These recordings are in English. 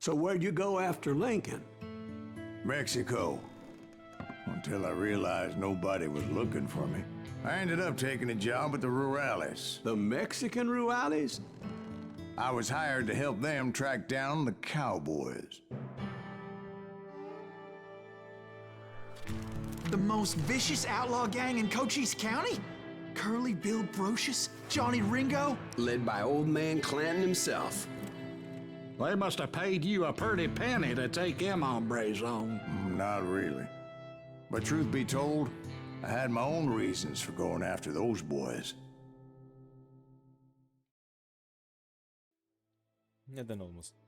So where'd you go after Lincoln? Mexico. Until I realized nobody was looking for me. I ended up taking a job at the Rurales. The Mexican Rurales? I was hired to help them track down the cowboys. The most vicious outlaw gang in Cochise County? Curly Bill Brocious? Johnny Ringo? Led by old man Clanton himself. They must have paid you a pretty penny to take them hombres on. Not really. But truth be told, I had my own reasons for going after those boys. Neden olmasın?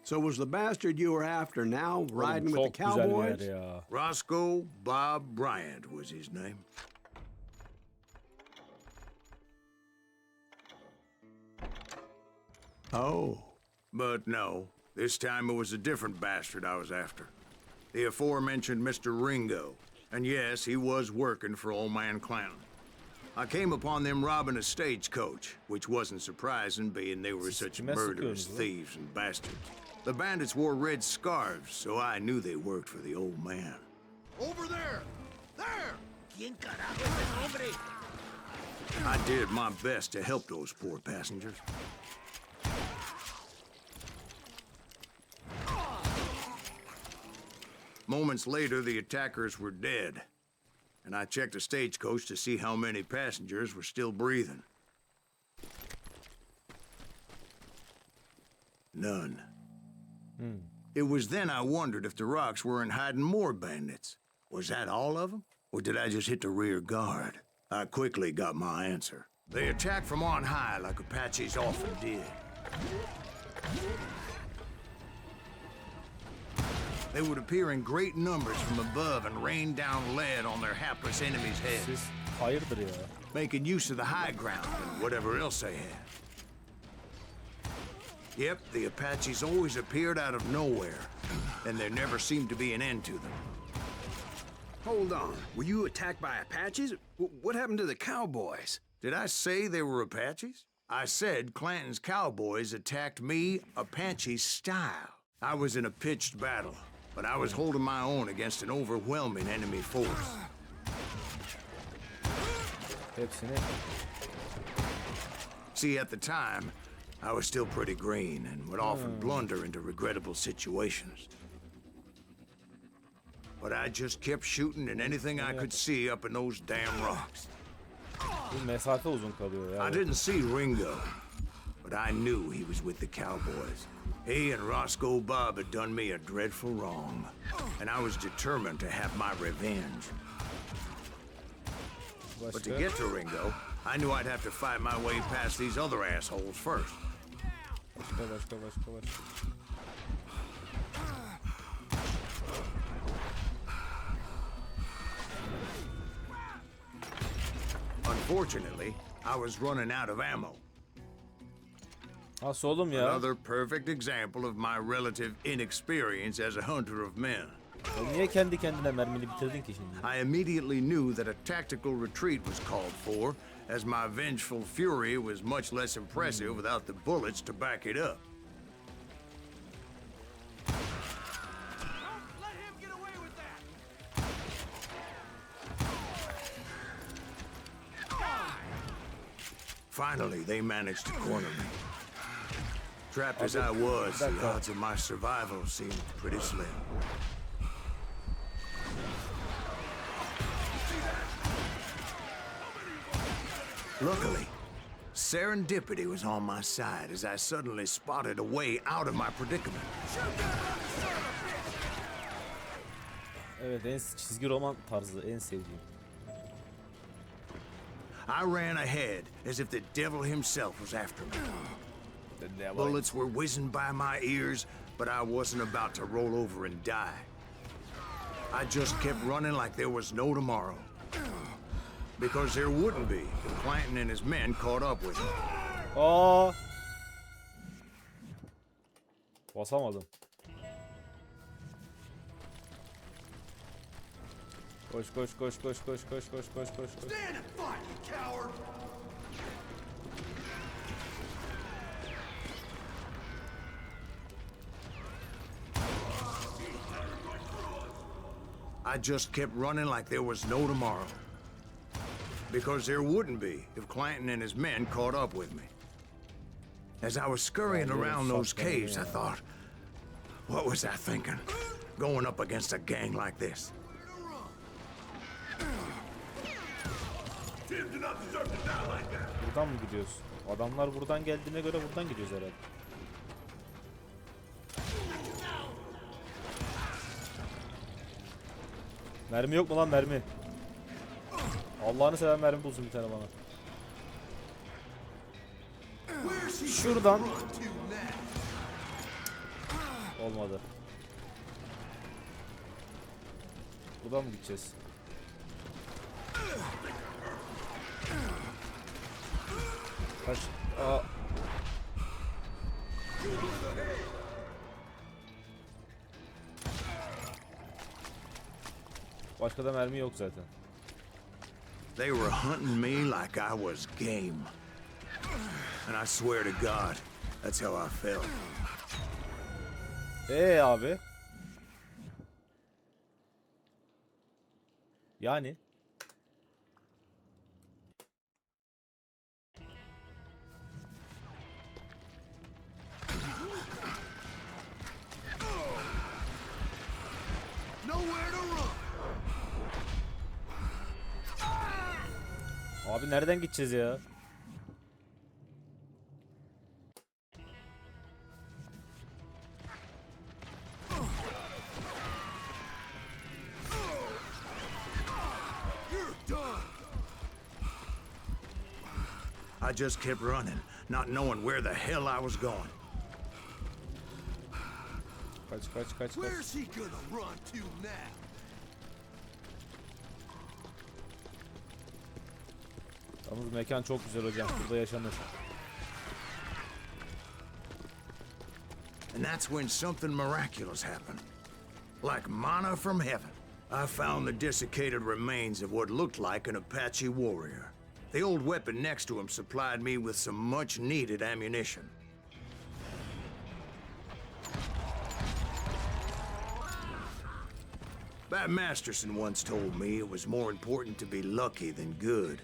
So was the bastard you were after now riding with the Çok güzel yer cowboys? ya. Roscoe Bob Bryant was his name. Oh. But no, this time it was a different bastard I was after. The aforementioned Mr. Ringo. And yes, he was working for old man Clanton. I came upon them robbing a stagecoach, which wasn't surprising, being they were such murderous thieves and bastards. The bandits wore red scarves, so I knew they worked for the old man. Over there! There! ¿Quién carajo es ese hombre? I did my best to help those poor passengers. Moments later, the attackers were dead, and I checked the stagecoach to see how many passengers were still breathing. None. It was then I wondered if the rocks weren't hiding more bandits. Was that all of them? Or did I just hit the rear guard? I quickly got my answer. They attacked from on high like Apaches often did. They would appear in great numbers from above and rain down lead on their hapless enemies' heads, Siz hayırdır ya? making use of the high ground and whatever else they had. Yep, the Apaches always appeared out of nowhere, and there never seemed to be an end to them. Hold on. Were you attacked by Apaches? What happened to the cowboys? Did I say they were Apaches? I said Clanton's cowboys attacked me Apache style. I was in a pitched battle, but I was holding my own against an overwhelming enemy force. Hepsini. See, at the time, I was still pretty green and would often blunder into regrettable situations. But I just kept shooting at anything I could see up in those damn rocks. Bu mesafe uzun kalıyor ya. I didn't see Ringo, but I knew he was with the cowboys. He and Roscoe Bob had done me a dreadful wrong, and I was determined to have my revenge. But to get to Ringo, I knew I'd have to fight my way past these other assholes first. Başka. Unfortunately, I was running out of ammo. Ha solum ya. Another perfect example of my relative inexperience as a hunter of men. Niye kendi kendine mermini bitirdin ki şimdi? I immediately knew that a tactical retreat was called for, as my vengeful fury was much less impressive without the bullets to back it up. Don't let him get away with that! Finally, they managed to corner me. Trapped as I was, the odds of my survival seemed pretty slim. Luckily, serendipity was on my side as I suddenly spotted a way out of my predicament. Evet, çizgi roman tarzı en sevdiğim. I ran ahead as if the devil himself was after me. Bullets were whizzing by my ears, but I wasn't about to roll over and die. I just kept running like there was no tomorrow. Because there wouldn't be if Clanton and his men caught up with me. Aa! Basamadım. Koş koş koş koş koş koş koş koş koş. Stand and fight, you coward! I just kept running like there was no tomorrow. Because there wouldn't be if Clanton and his men caught up with me. As I was scurrying around those caves, I thought, what was I thinking? Going up against a gang like this. Tim did not deserve to die like that! Buradan mı gidiyoruz? Adamlar buradan geldiğine göre buradan gidiyoruz herhalde. Mermi yok mu lan mermi? Allah'ını seven mermi bulsun bir tane bana. Şuradan. Olmadı. Buradan mı gideceğiz? Kaç. Aa. Başka da mermi yok zaten. They were hunting me like I was game. And I swear to God, that's how I felt. Abi. Yani. Nowhere to run! Abi nereden gideceğiz ya? You're done! I just kept running, not knowing where the hell I was going. Kaç kaç kaç kaç. Where's he gonna run to now? Yalnız mekan çok güzel hocam. Burada yaşanır. And that's when something miraculous happened. Like manna from heaven. I found the desiccated remains of what looked like an Apache warrior. The old weapon next to him supplied me with some much-needed ammunition. Bat Masterson once told me it was more important to be lucky than good,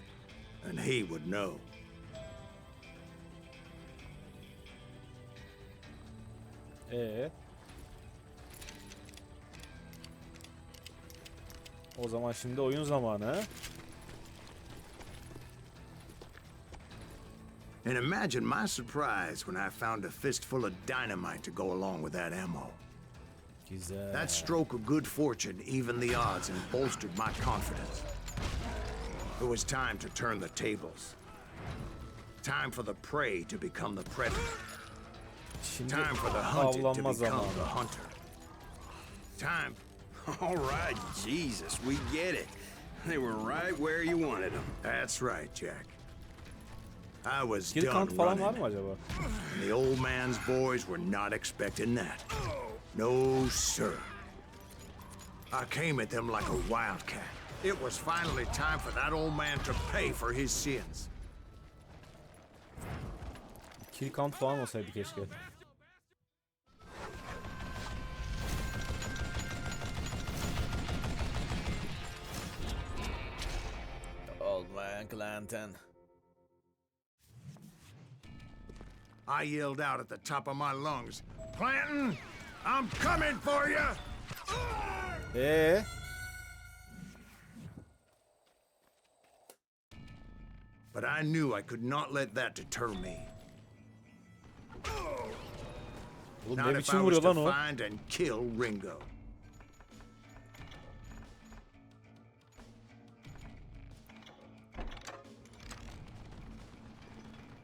and he would know. O zaman şimdi oyun zamanı. He? And imagine my surprise when I found a fistful of dynamite to go along with that ammo. Güzel. That stroke of good fortune evened the odds and bolstered my confidence. It was time to turn the tables. Time for the prey to become the predator. Şimdi Time for the hunted to avlanma become zamanı. the hunter. Time. All right, Jesus, we get it. They were right where you wanted them. That's right, Jack. I was Kill done count falan var running, mı acaba? and the old man's boys were not expecting that. No, sir. I came at them like a wildcat. It was finally time for that old man to pay for his sins. Kill count falan olsaydı keşke. Old man Clanton. I yelled out at the top of my lungs, Clanton, I'm coming for you! But I knew I could not let that deter me. Oğlum Not ne if I biçim was vuruyor to lan o? find and kill Ringo.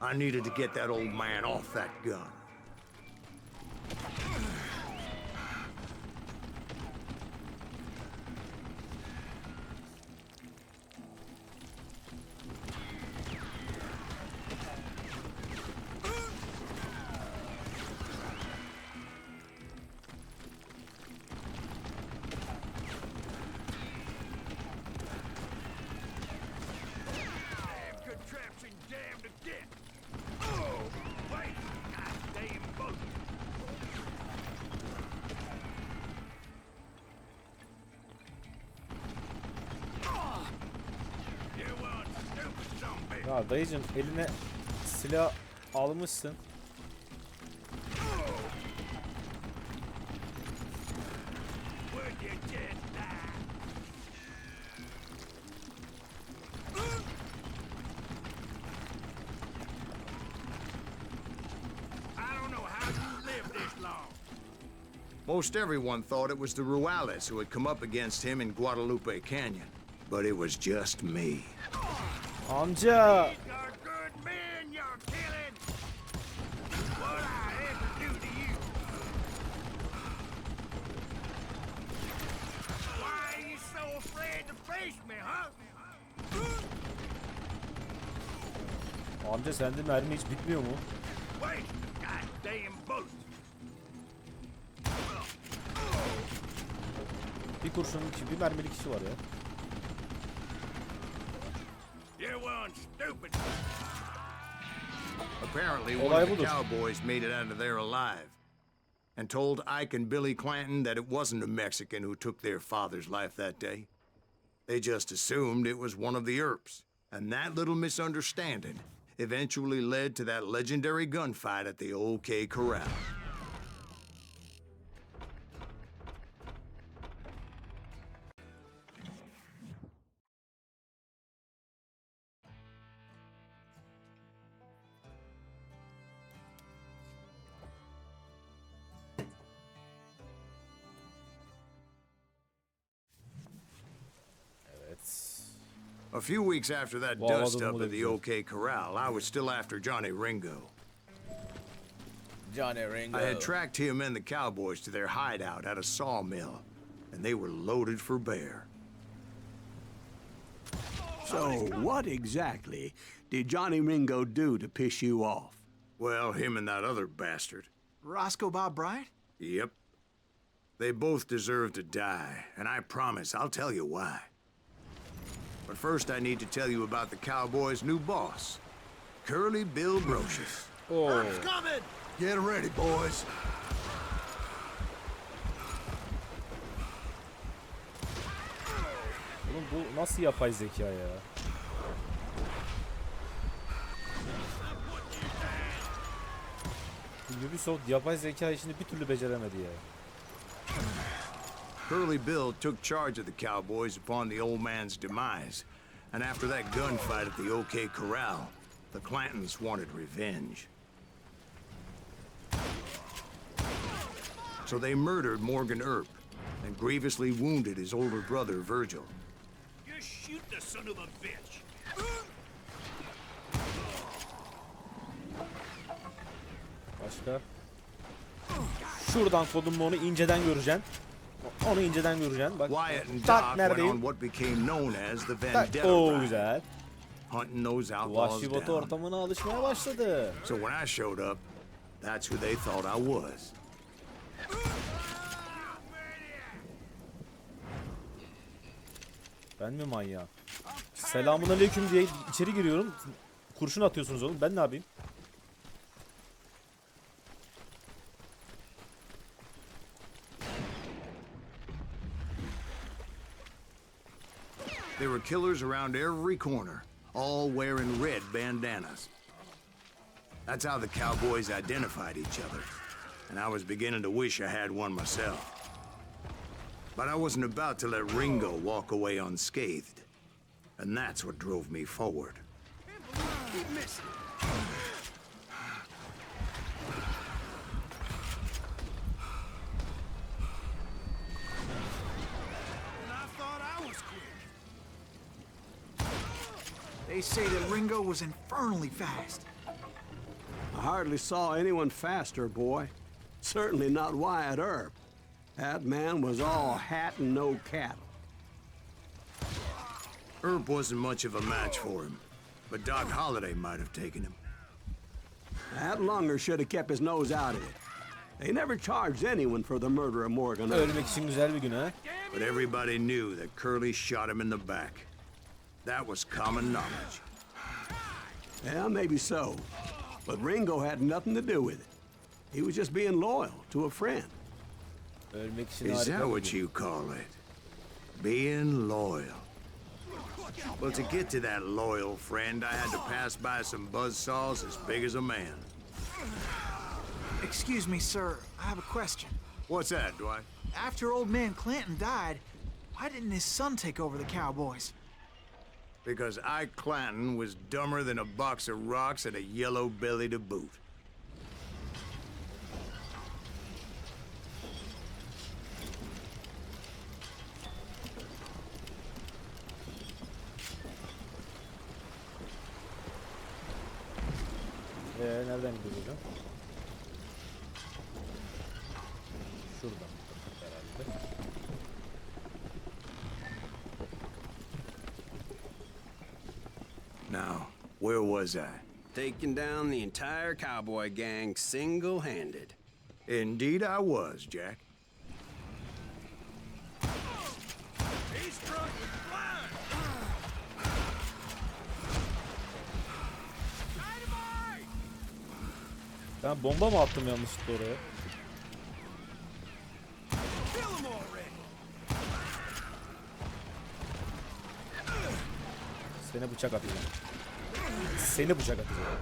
I needed to get that old man off that gun. Ya dayıcım eline silah almışsın. Would you just die? I don't know how you lived this long. Most everyone thought it was the Ruales who had come up against him in Guadalupe Canyon. But it was just me. Amca. These are good men you're killing. What I ever do to you? Why are you so afraid to face me, huh? Amca sende mermi hiç bitmiyor mu? Waste the goddamn bullets. Bir kurşunun kişi, bir mermili kişi var ya. You're one stupid. Apparently, one Olay of the budur. cowboys made it out of there alive and told Ike and Billy Clanton that it wasn't a Mexican who took their father's life that day. They just assumed it was one of the Earps, and that little misunderstanding eventually led to that legendary gunfight at the OK Corral. A few weeks after that Wow, dust adamı up da at the güzel. OK Corral, I was still after Johnny Ringo. Johnny Ringo. I had tracked him and the cowboys to their hideout at a sawmill, and they were loaded for bear. So, what exactly did Johnny Ringo do to piss you off? Well, him and that other bastard. Roscoe Bob Bryant? Yep. They both deserve to die, and I promise I'll tell you why. But first I need to tell you about the cowboys' new boss, Curly Bill Brocious. Oo. Coming! Get ready, boys. Oğlum bu nasıl yapay zeka ya? Ubisoft yapay zeka işini bir türlü beceremedi ya. Curly Bill took charge of the cowboys upon the old man's demise, and after that gunfight at the OK Corral, the Clantons wanted revenge. So they murdered Morgan Earp and grievously wounded his older brother, Virgil. Just shoot the son of a bitch. Başka? Şuradan kodumla onu inceden göreceksin. Onu inceden göreceksin. Bak. Wyatt and Tak Doc went on neredeyim? what became known as the Tak. Vendetta Oo Ride, güzel. hunting those outlaws Vahşi Batı down. ortamına alışmaya başladı. So when I showed up, that's who they thought I was. Ben mi manyağım? Selamun aleyküm diye içeri giriyorum. Kurşun atıyorsunuz oğlum. Ben ne yapayım? There were killers around every corner, all wearing red bandanas. That's how the cowboys identified each other, and I was beginning to wish I had one myself. But I wasn't about to let Ringo walk away unscathed, and that's what drove me forward. Keep missing. And I thought I was quick. They say that Ringo was infernally fast. I hardly saw anyone faster, boy. Certainly not Wyatt Earp. That man was all hat and no cattle. Earp wasn't much of a match for him, but Doc Holliday might have taken him. That Lunger should have kept his nose out of it. They never charged anyone for the murder of Morgan Earp. Ölmek için güzel bir gün ha. But everybody knew that Curly shot him in the back. That was common knowledge. Yeah, maybe so. But Ringo had nothing to do with it. He was just being loyal to a friend. Ölmek için Is harika that bir what gün. you call it? Being loyal. Well, to get to that loyal friend, I had to pass by some buzzsaws as big as a man. Excuse me, sir. I have a question. What's that, Dwight? After old man Clanton died, why didn't his son take over the cowboys? Because Ike Clanton was dumber than a box of rocks and a yellow belly to boot. Nereden gidiyoruz hocam? Şuradan herhalde. Now, where was I? Taking down the entire cowboy gang single-handed. Indeed I was, Jack. He's struck with blind. Dynamite! Ben bomba mı attım yanlışlıkla oraya? Kill him already! Seni bıçak atacağım. Seni bıçak atacağım.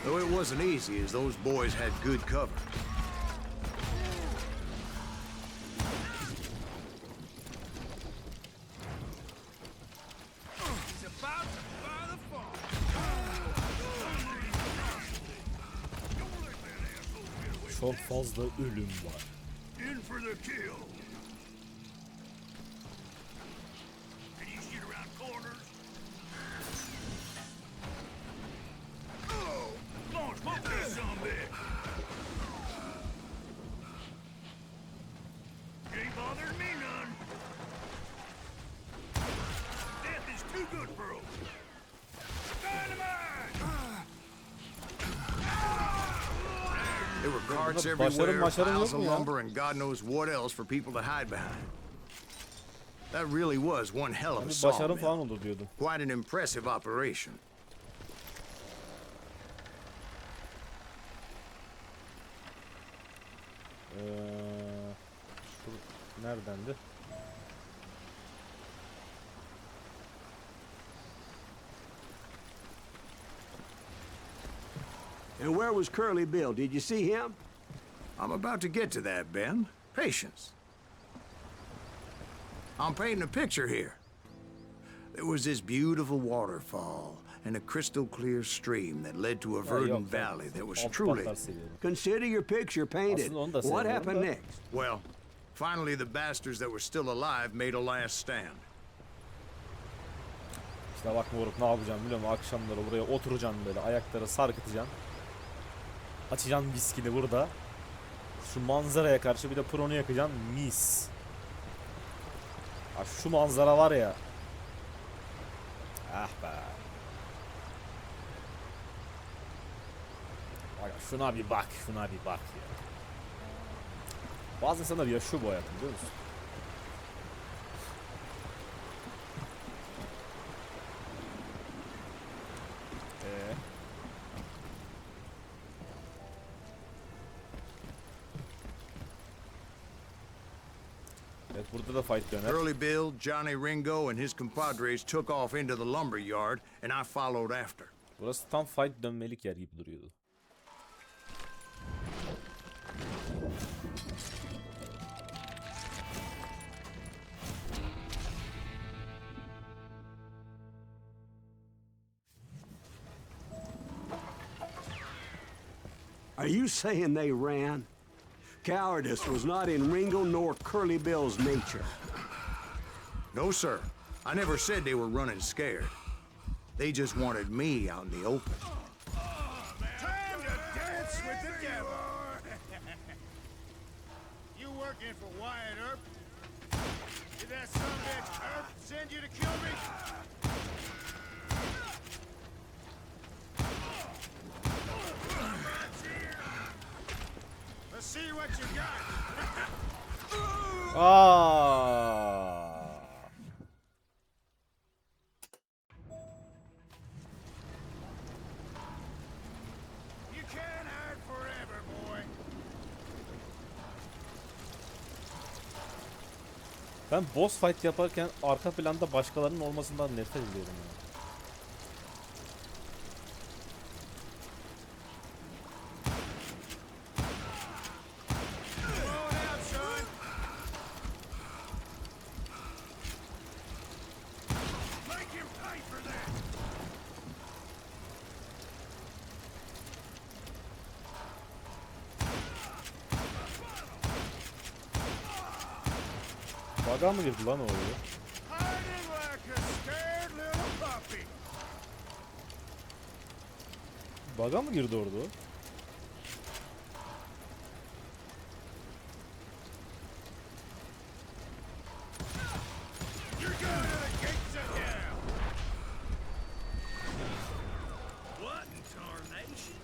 Though it wasn't easy, as those boys had good cover. He's about to fire the fall. Çok fazla ölüm var. In for the kill. Can you shoot around corners? Oh, come on, smoke this zombie. Ain't bothering me none. Death is too good for old. Dynamite! There were carts Başarım everywhere, başarım piles yok of mu ya? lumber, and God knows what else for people to hide behind. That really was one hell of a Bir başarım falan sawmill. olur diyordum. Quite an impressive operation. Neredendi? And where was Curly Bill? Did you see him? I'm about to get to that, Ben. Patience. I'm painting a picture here. There was this beautiful waterfall and a crystal clear stream that led to a verdant valley that was truly... Consider your picture painted. Aslında onu da What seviyorum happened da. next? Well, finally the bastards that were still alive made a last stand. İşte bak moruk ne yapacağım biliyor musun? Akşamları buraya oturacaksın böyle ayakları sarkıtacaksın. Açacaksın viskini burada. Şu manzaraya karşı bir de pronu yakacaksın. Mis. Ya şu manzara var ya. Ah be. Bak şuna bir bak, şuna bir bak ya. Bazı insanlar yaşıyor bu hayatı biliyor musun? Evet burada da fight döner. Curly Bill, Johnny Ringo, and his compadres took off into the lumber yard, and I followed after. Burası tam fight dönmelik yer gibi duruyordu. Are you saying they ran? Cowardice was not in Ringo nor Curly Bill's nature. No, sir. I never said they were running scared. They just wanted me out in the open. Time to dance with the devil. You working for Wyatt Earp? Did that sumbitch Earp send you to kill me? Let's see what you got. Aa! You can't hide forever, boy. Ben boss fight yaparken arka planda başkalarının olmasından nefret ediyorum ya. Baga mı girdi lan o oyun? Hiding like a scared little puppy. Baga mı girdi orada o? You're going to the gates of hell. What in tarnation?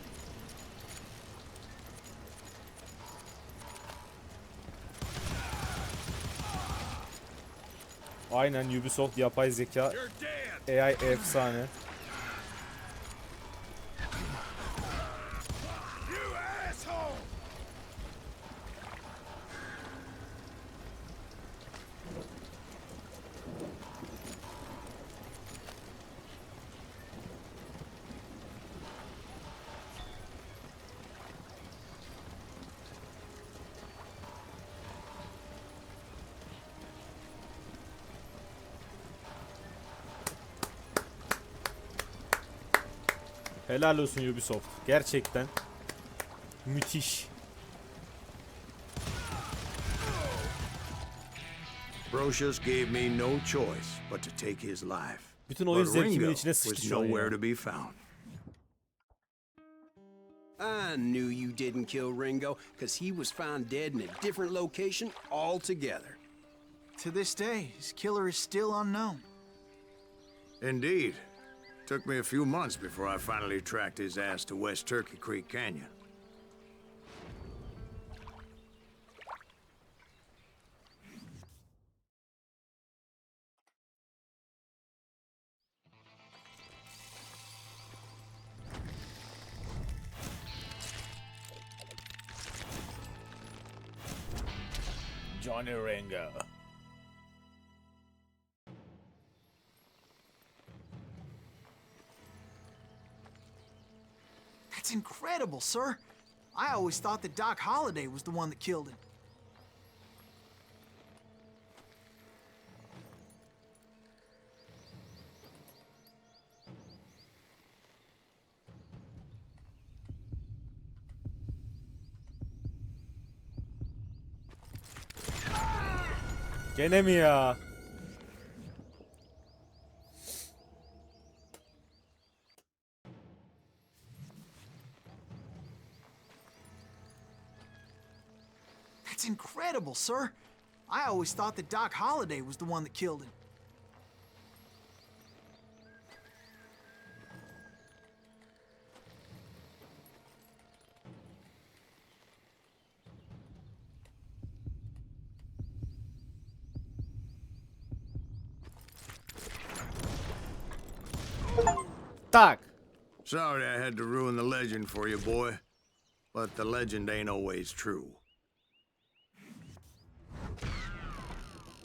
Aynen, Ubisoft yapay zeka You're dead. AI efsane. You asshole. Helal olsun Ubisoft. Gerçekten müthiş. Brocious gave me no choice but to take his life. Bütün oyun But zevkimin Ringo içine was sıçtı şu an nowhere ya. to be found. I knew you didn't kill Ringo, because he was found dead in a different location altogether. To this day, his killer is still unknown. Indeed. Took me a few months before I finally tracked his ass to West Turkey Creek Canyon. Johnny Ringo. That's incredible, sir. I always thought that Doc Holliday was the one that killed him. Gene mi ya? That's incredible, sir. I always thought that Doc Holliday was the one that killed him. Tak. Sorry I had to ruin the legend for you, boy. But the legend ain't always true.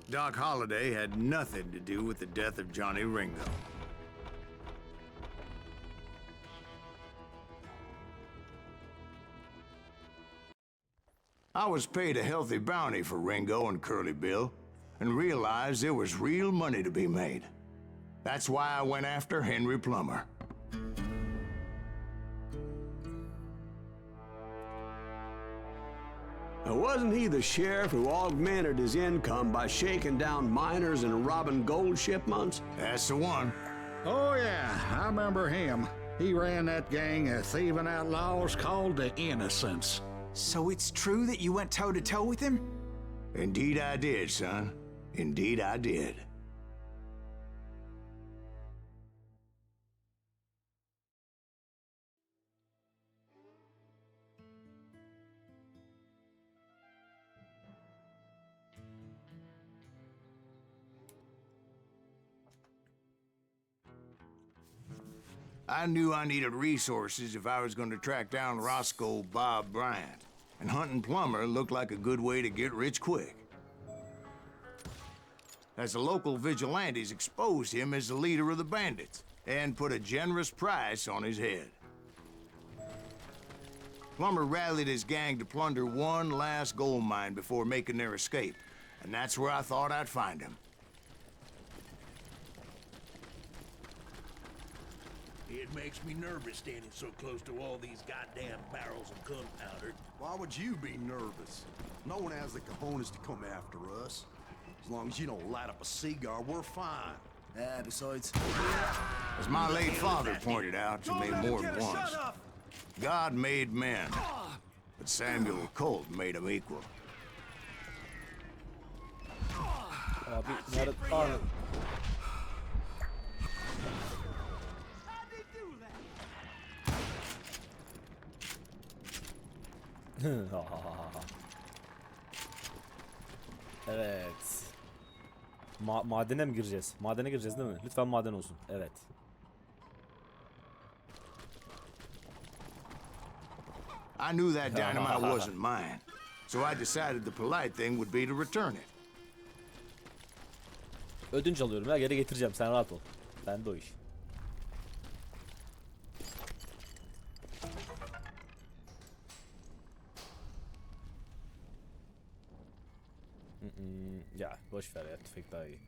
Doc Holliday had nothing to do with the death of Johnny Ringo. I was paid a healthy bounty for Ringo and Curly Bill, and realized there was real money to be made. That's why I went after Henry Plummer. Now, wasn't he the sheriff who augmented his income by shaking down miners and robbing gold shipments? That's the one. Oh, yeah, I remember him. He ran that gang of thieving outlaws called the Innocents. So it's true that you went toe-to-toe with him? Indeed I did, son. Indeed I did. I knew I needed resources if I was going to track down Roscoe Bob Bryant, and hunting Plummer looked like a good way to get rich quick. as the local vigilantes exposed him as the leader of the bandits and put a generous price on his head. Plummer rallied his gang to plunder one last gold mine before making their escape, and that's where I thought I'd find him. It makes me nervous standing so close to all these goddamn barrels of gunpowder. Why would you be nervous? No one has the cojones to come after us. As long as you don't light up a cigar, we're fine. Besides... As my late father pointed out to me more than once, God made men, but Samuel Colt made them equal. Abi nerede? Aa, evet. Madene mi gireceğiz? Madene gireceğiz değil mi? Lütfen maden olsun. Evet. I knew that dynamite wasn't mine, so I decided the polite thing would be to return it. Ödünç alıyorum ya, geri getireceğim, sen rahat ol. Bende o iş. Ya boş ver ya, tüfek daha iyi.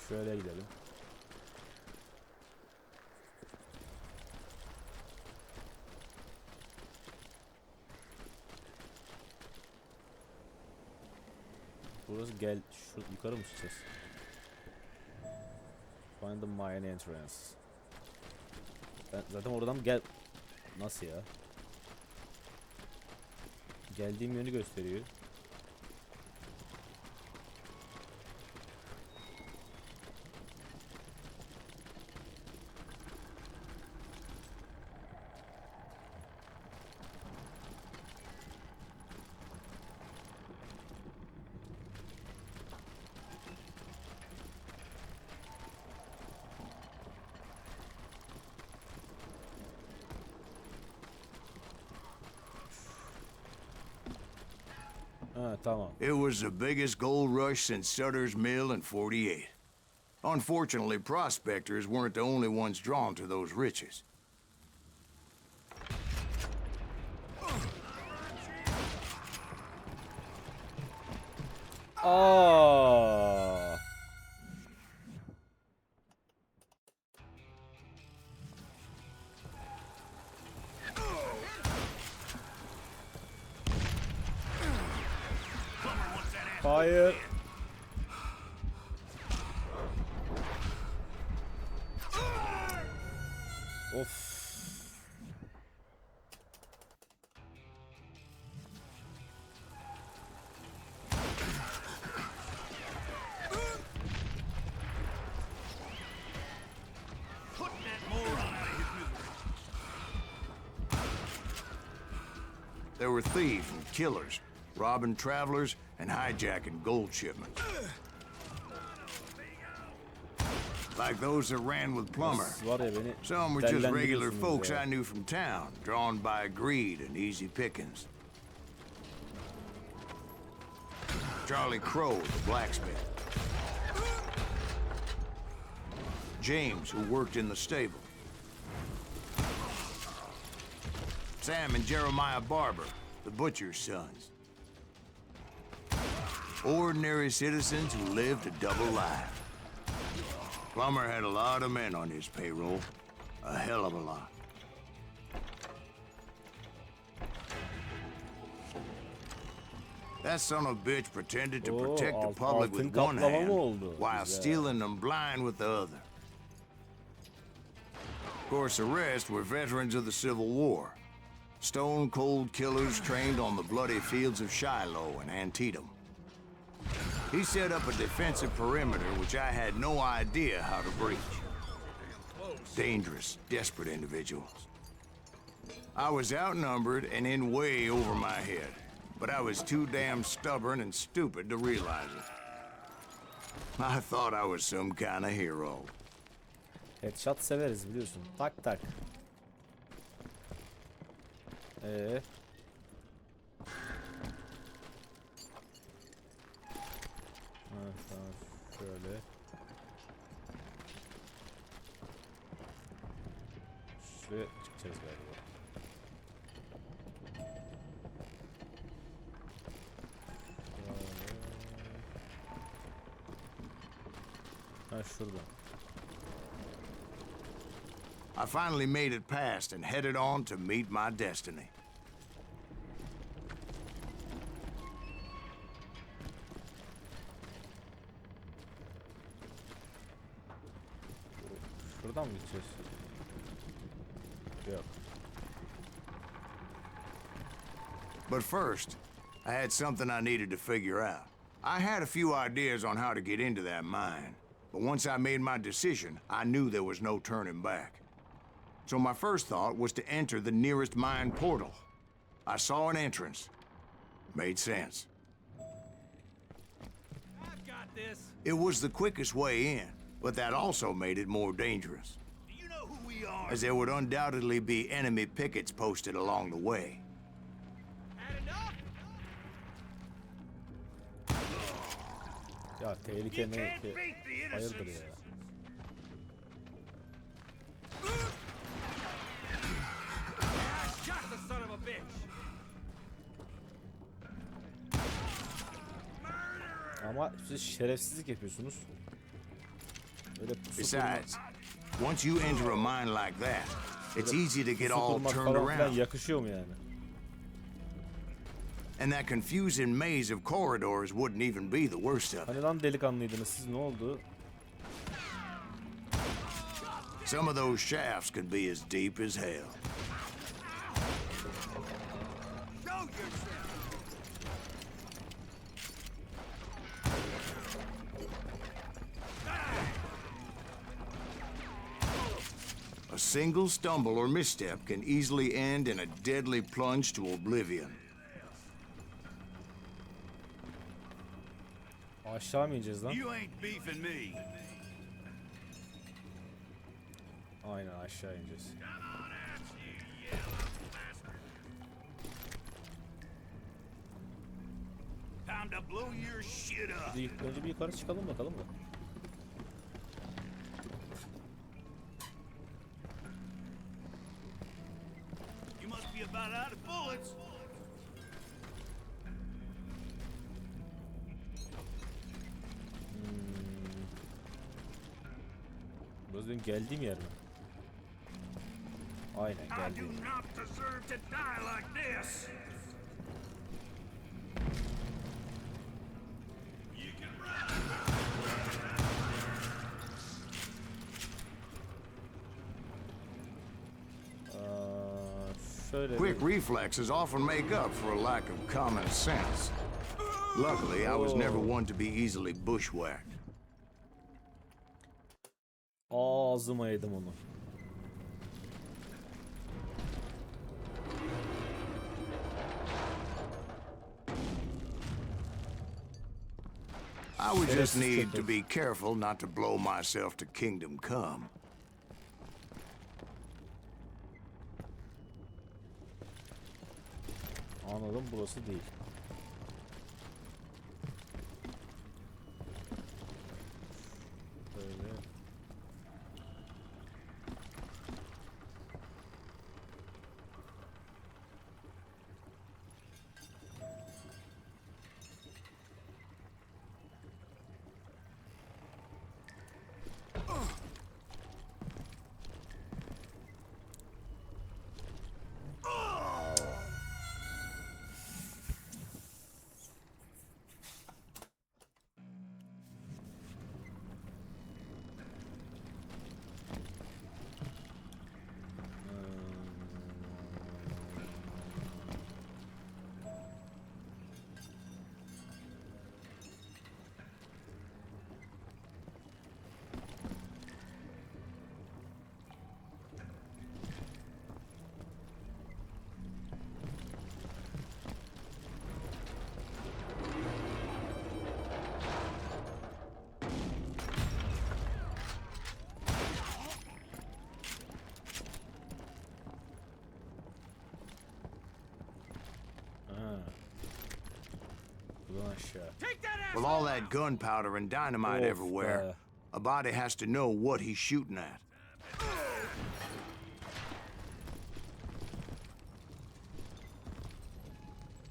Şöyle gidelim. Burası gel, şu yukarı mı çıkacağız? Find the mine entrance. Ben zaten oradan gel... Nasıl ya? Geldiğim yönü gösteriyor. Ha, tamam. It was the biggest gold rush since Sutter's Mill in '48. Unfortunately, prospectors weren't the only ones drawn to those riches. Aa. Hayır. Of. There were thieves and killers, robbing travelers and hijacking gold shipments. Like those that ran with Plummer. Var ya beni Some were just regular dellendiriyorsunuz folks ya. I knew from town, drawn by greed and easy pickings. Charlie Crow, the blacksmith. James, who worked in the stable. Sam and Jeremiah Barber, the butcher's sons. Ordinary citizens who lived a double life. Plummer had a lot of men on his payroll. A hell of a lot. That son of a bitch pretended to protect the public altın with one kaplama hand mı oldu? while Güzel. stealing them blind with the other. Of course, the rest were veterans of the Civil War. Stone-cold killers trained on the bloody fields of Shiloh and Antietam. He set up a defensive perimeter which I had no idea how to breach. Dangerous, desperate individuals. I was outnumbered and in way over my head, but I was too damn stubborn and stupid to realize it. I thought I was some kind of hero. Headshot severiz biliyorsun. Tak tak. Evet, tamam. Şöyle. Şuraya çıkacağız galiba. Ha şurada. I finally made it past and headed on to meet my destiny. Şuradan mı gideceğiz? Yok. But first, I had something I needed to figure out. I had a few ideas on how to get into that mine, but once I made my decision, I knew there was no turning back. So my first thought was to enter the nearest mine portal. I saw an entrance. Made sense. I've got this. It was the quickest way in, but that also made it more dangerous, Do you know who we are? as there would undoubtedly be enemy pickets posted along the way. Had enough? Ya tehlike You ne can't ki? beat the Hayırdır innocence. ya? I shot the son of a bitch. Ama siz şerefsizlik yapıyorsunuz. Öyle pusu kurmak, Besides, once you enter a mine like that, it's easy to get pusu all kurmak turned falan filan around. yakışıyor mu yani? And that confusing maze of corridors wouldn't even be the worst of it. Hani lan delikanlıydınız siz, ne oldu? Some of those shafts could be as deep as hell. Show yourself. A single stumble or misstep can easily end in a deadly plunge to oblivion. Aşağı mı ineceğiz lan? You ain't beefing me. Aynen aşağı ineceğiz. Time to blow your shit up. Önce bir yukarı çıkalım bakalım da. You must be about out of bullets. Burası benim geldiğim yer mi? Aynen I do geldiğim. not deserve to die like this. You can Şöyle Quick bir... reflexes often make up for a lack of common sense. Luckily, I was never one to be easily bushwhacked. Ağzıma yedim onu. I would just Şerefsiz need köpek. to be careful not to blow myself to kingdom come. Anladım, burası değil. Böyle. aşağı. Take that ass! With all that gunpowder and dynamite Of everywhere, be. a body has to know what he's shooting at.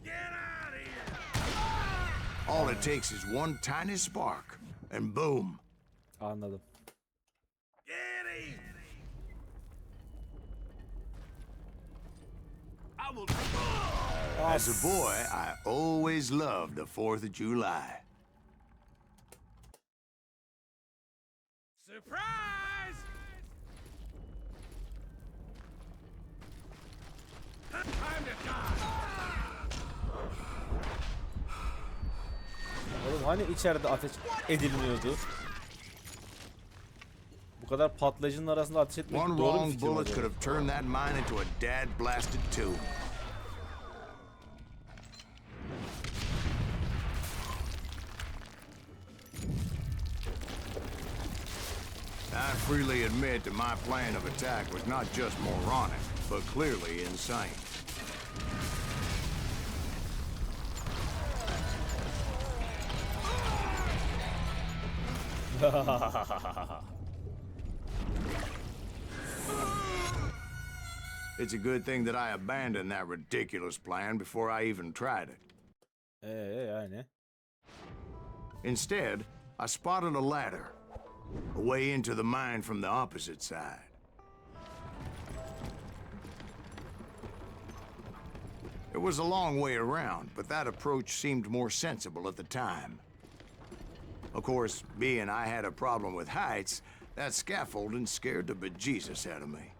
Get out of here! All it takes is one tiny spark, and boom. Anladım. Get him! I will. As a boy, I always loved the 4th of July. Surprise! Time to die! Oğlum hani içeride ateş edilmiyordu? Bu kadar patlayıcının arasında ateş etmek One doğru bir wrong fikir mi bullet acaba? could have turned that mine into a dad-blasted tomb. I freely admit that my plan of attack was not just moronic, but clearly insane. It's a good thing that I abandoned that ridiculous plan before I even tried it. Yani. Instead, I spotted a ladder, a way into the mine from the opposite side. It was a long way around, but that approach seemed more sensible at the time. Of course, being I had a problem with heights, that scaffolding scared the bejesus out of me.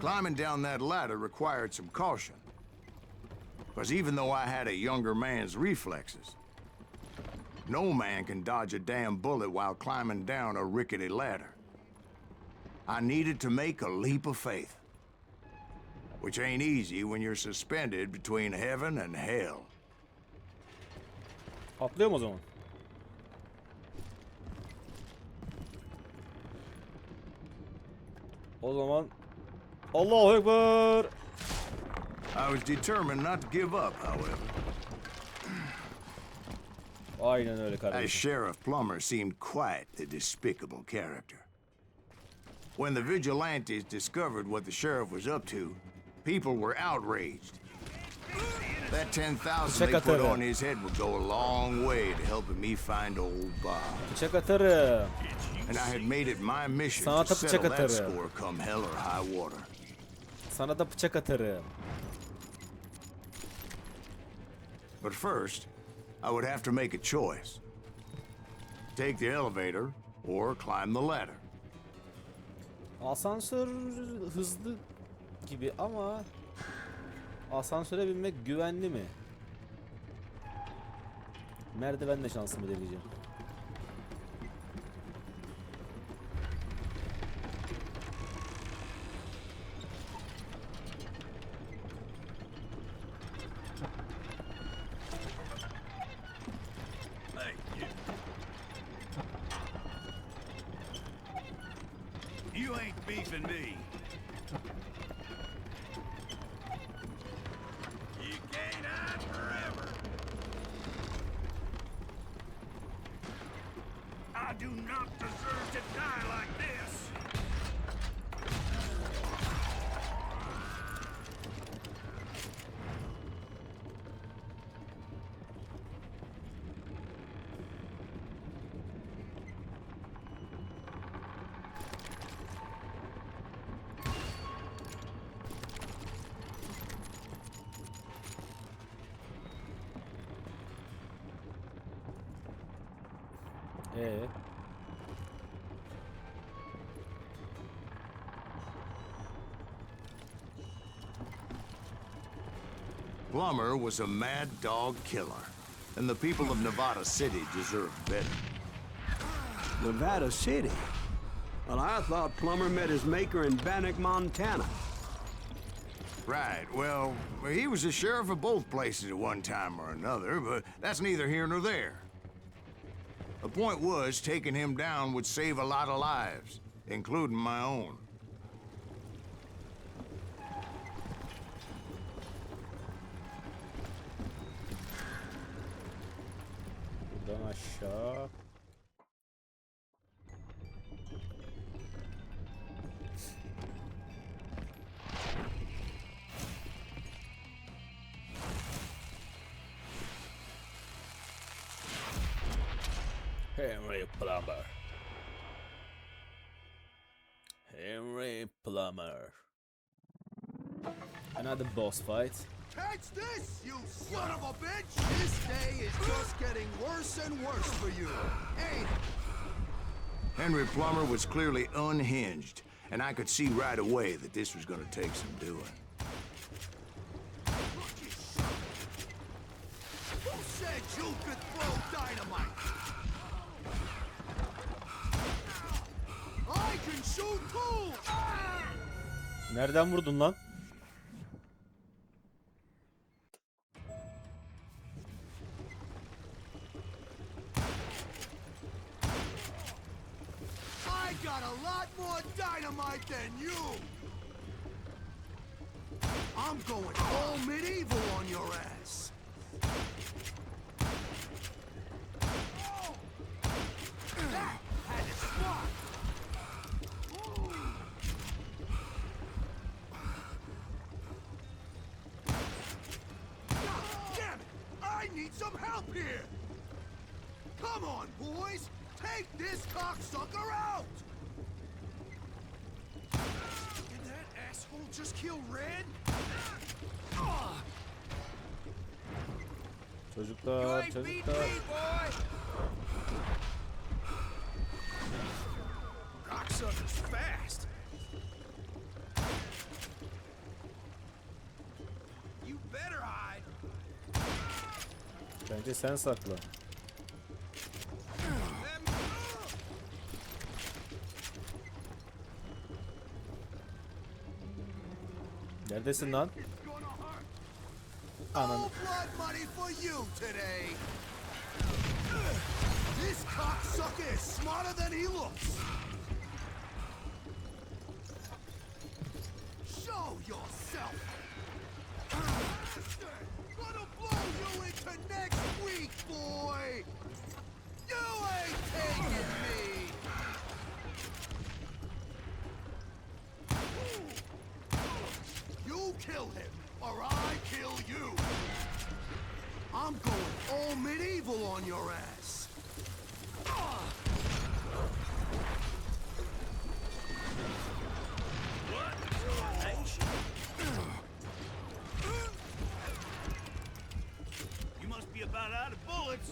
Climbing down that ladder required some caution. Because even though I had a younger man's reflexes, no man can dodge a damn bullet while climbing down a rickety ladder. I needed to make a leap of faith, which ain't easy when you're suspended between heaven and hell. Atlıyorum o zaman. O zaman Allahu Ekber. I was determined not to give up, however. Aynen öyle As kardeşim. Sheriff Plummer seemed quite a despicable character. When the vigilantes discovered what the sheriff was up to, people were outraged. That 10,000 they put on his head would go a long way to helping me find old Bob. Bıçak atarım. And I had made it my mission Sana to da settle bıçak that atarım. score come hell or high water. Sana da bıçak atarım. But first, I would have to make a choice. Take the elevator or climb the ladder. Asansör hızlı gibi ama asansöre binmek güvenli mi? Merdivenle şansımı deneyeceğim. Hey, you ain't beefing me. You can't hide forever. I do not deserve to die like this. Plummer was a mad dog killer, and the people of Nevada City deserved better. Nevada City? Well, I thought Plummer met his maker in Bannock, Montana. Right, well, he was the sheriff of both places at one time or another, but that's neither here nor there. The point was, taking him down would save a lot of lives, including my own. aşağı. Henry Plumber. Henry Plumber. Another boss fight. Catch this, you son of a bitch! This day is just getting worse and worse for you, ain't it? Henry Plummer was clearly unhinged, and I could see right away that this was gonna take some doing. Who said you could throw dynamite? I can shoot too! Nereden vurdun lan? I got a lot more dynamite than you! I'm going all medieval on your ass! That had its mark! Damn it! I need some help here! Come on, boys! Take this cocksucker out! Did that asshole just kill Red? Çocuklar, çocuklar. Cocksucker's fast! You better hide! Bence sen sakla. Neredesin lan? No Ananı. blood money for you today! This cocksucker is smarter than he looks! Show yourself! Gonna blow you into next week, boy! You ain't taking me! You kill him, or I kill you! I'm going all medieval on your ass! You must be about out of bullets.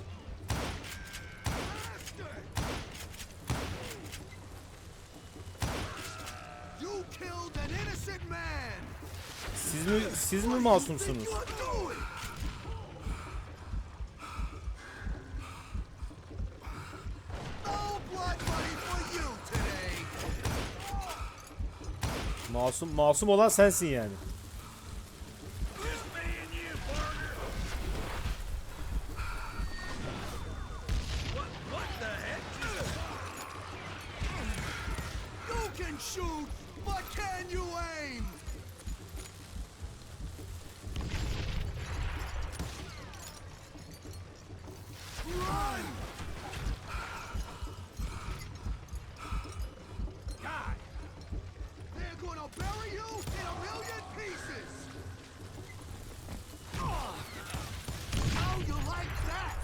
You killed an innocent man! Siz mi masumsunuz? You're doing? No blood money for you today! Masum olan sensin yani. Just me and you, partner. What the heck? You can shoot, but can you aim? Run! God! They're gonna bury you in a million pieces! How you like that?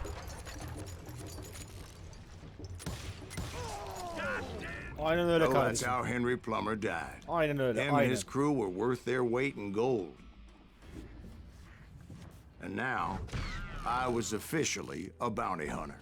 Aynen öyle Oh, that's kardeşim. how Henry Plummer died. Aynen öyle. Him and Aynen. his crew were worth their weight in gold. And now, I was officially a bounty hunter.